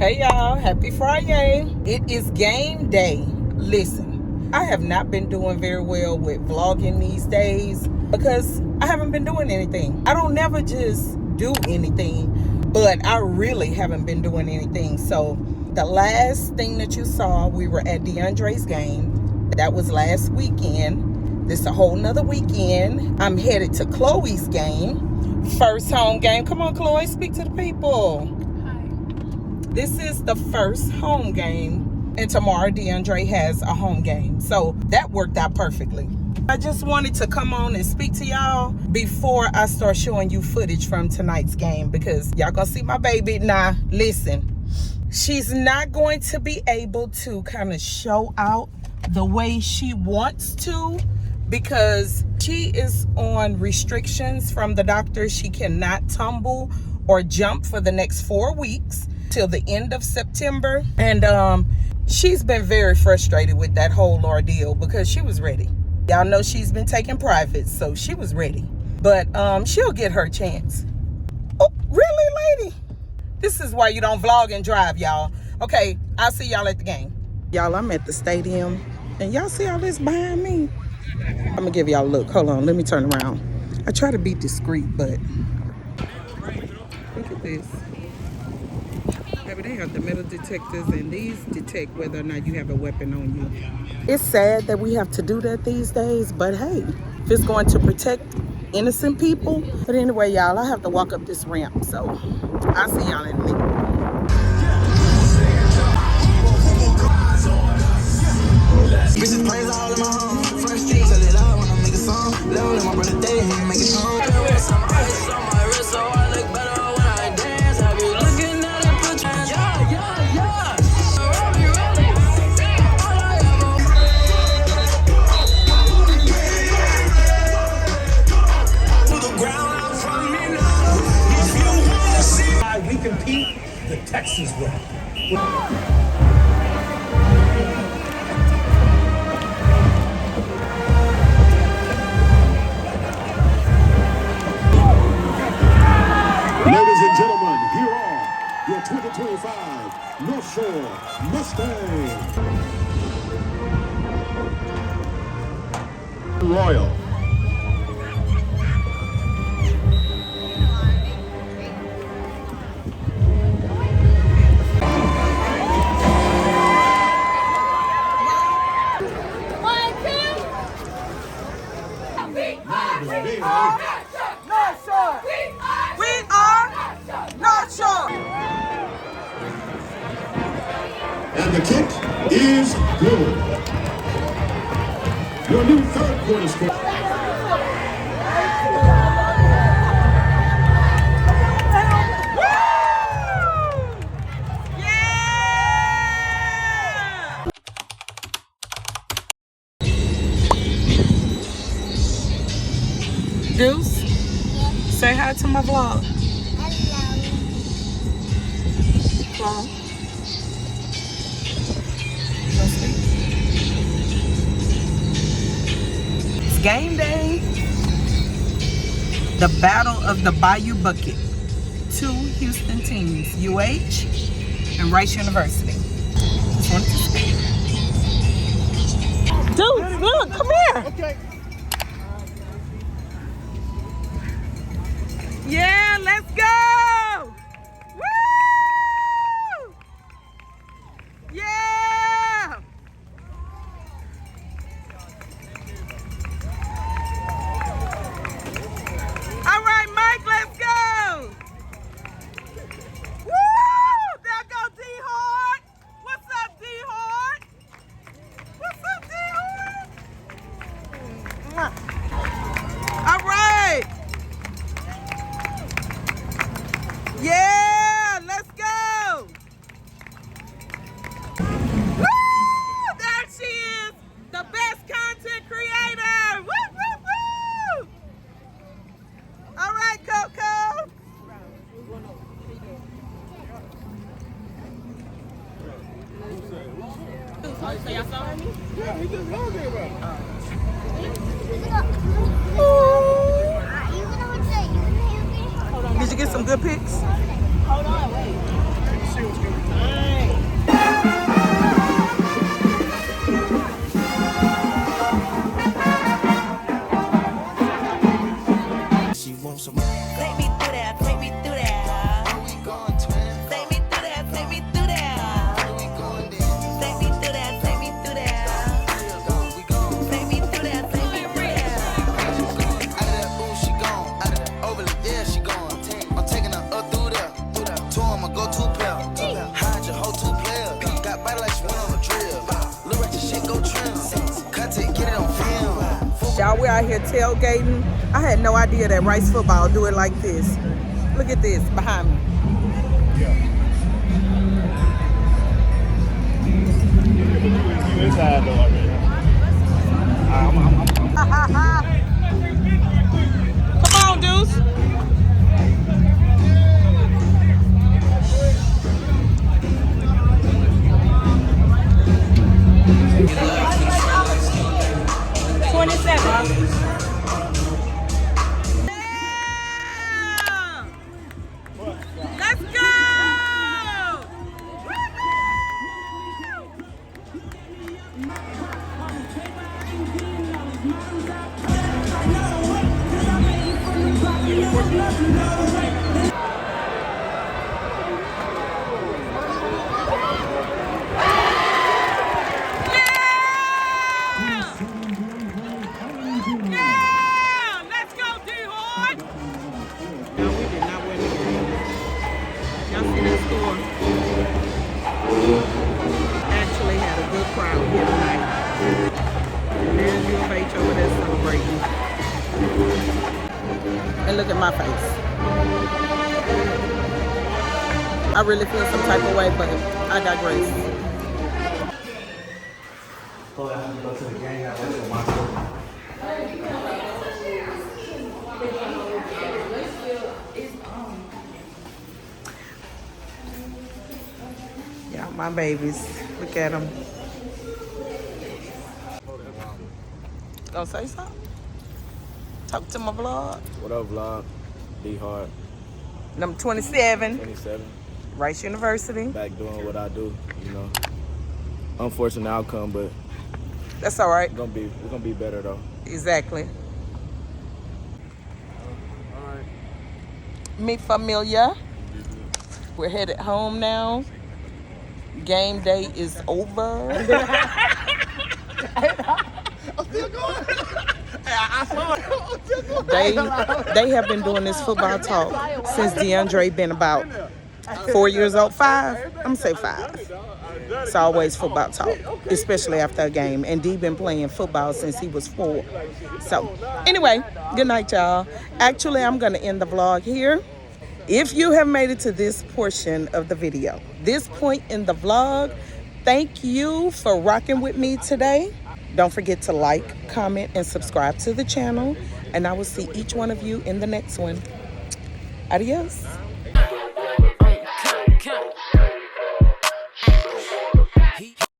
Hey y'all, happy Friday. It is game day. Listen, I have not been doing very well with vlogging these days because I haven't been doing anything. I don't never just do anything, but I really haven't been doing anything. So the last thing that you saw, we were at DeAndre's game. That was last weekend. This is a whole nother weekend. I'm headed to Chloe's game. First home game. Come on, Chloe, speak to the people. This is the first home game, and tomorrow DeAndre has a home game, so that worked out perfectly. I just wanted to come on and speak to y'all before I start showing you footage from tonight's game, because y'all gonna see my baby. Now listen, she's not going to be able to kind of show out the way she wants to because she is on restrictions from the doctor. She cannot tumble or jump for the next 4 weeks till the end of September, and she's been very frustrated with that whole ordeal because she was ready. Y'all know she's been taking privates, so she was ready, but she'll get her chance. Oh, really, lady? This is why you don't vlog and drive, y'all. Okay, I'll see y'all at the game. Y'all, I'm at the stadium, and y'all see all this behind me? I'm gonna give y'all a look. Hold on, let me turn around. I try to be discreet, but look at this. They have the metal detectors, and these detect whether or not you have a weapon on you. It's sad that we have to do that these days, but hey, if it's going to protect innocent people. But anyway, y'all, I have to walk up this ramp, so I'll see y'all in a minute. Bitches praise all in my home. First street, tell it out when I make a song. Level in my brother day, he make it home. Some ice on my wrist, so I look better when I dance. I be looking at it, put your yeah. To the ground out from me now. If you wanna see why we compete the Texas way. Ladies and gentlemen, here are your 2025 North Shore Mustangs. Royal. And the kick is good. Your new third quarter score. Deuce, say hi to my vlog. Hello. It's game day. The Battle of the Bayou Bucket. 2 Houston teams, UH and Rice University. Just wanted to speak. Dude, look, come here. Okay. Yeah, let's go. Woo! Yeah. All right, Mike, let's go. Woo! There go D-Hard. What's up, D-Hard? What's up, D-Hard? All right. Yeah, let's go. Woo! There she is, the best content creator. Woo, woo, woo! All right, Coco. So y'all saw her? Yeah, he just logged it about. Did you get some good pics? Hold on, wait. She was good. Take me through that, take me through that. Where we going, twin? Take me through that, take me through that. Where we going then? Take me through that, take me through that. We going. Take me through that, take me through that. She going. Out of that booth, she gone. Out of that overly, yeah, she gone. I'm taking her up through there. Two on my go-to player. Hide your whole two player. Got body like she went on a drill. Look at your shit, go trim. Cut it, get it on film. Y'all, we're out here tailgating. I had no idea that Rice football do it like this. Look at this behind me. You inside though already. Come on, Deuce. Let's go! Let's go, D-Horn! No, we did not win the game. Y'all see that score? Actually had a good crowd here tonight. There's U of H over there celebrating. And look at my face. I really feel some type of way, but I digress. Go to the game. I went to my Yeah, my babies. Look at them. Gonna say something? Talk to my vlog. What up, vlog? D Hard. Number 27, 27. Rice University. Back doing what I do, you know. Unfortunate outcome, but That's all right. we're gonna be better though. Exactly. Mi familia. We're headed home now. Game day is over. They have been doing this football talk since DeAndre been about 4 years old. 5? I'm gonna say 5. It's always football talk, especially after a game. And D been playing football since he was 4. So anyway, good night, y'all. Actually, I'm gonna end the vlog here. If you have made it to this portion of the video, this point in the vlog, thank you for rocking with me today. Don't forget to like, comment, and subscribe to the channel. And I will see each one of you in the next one. Adios.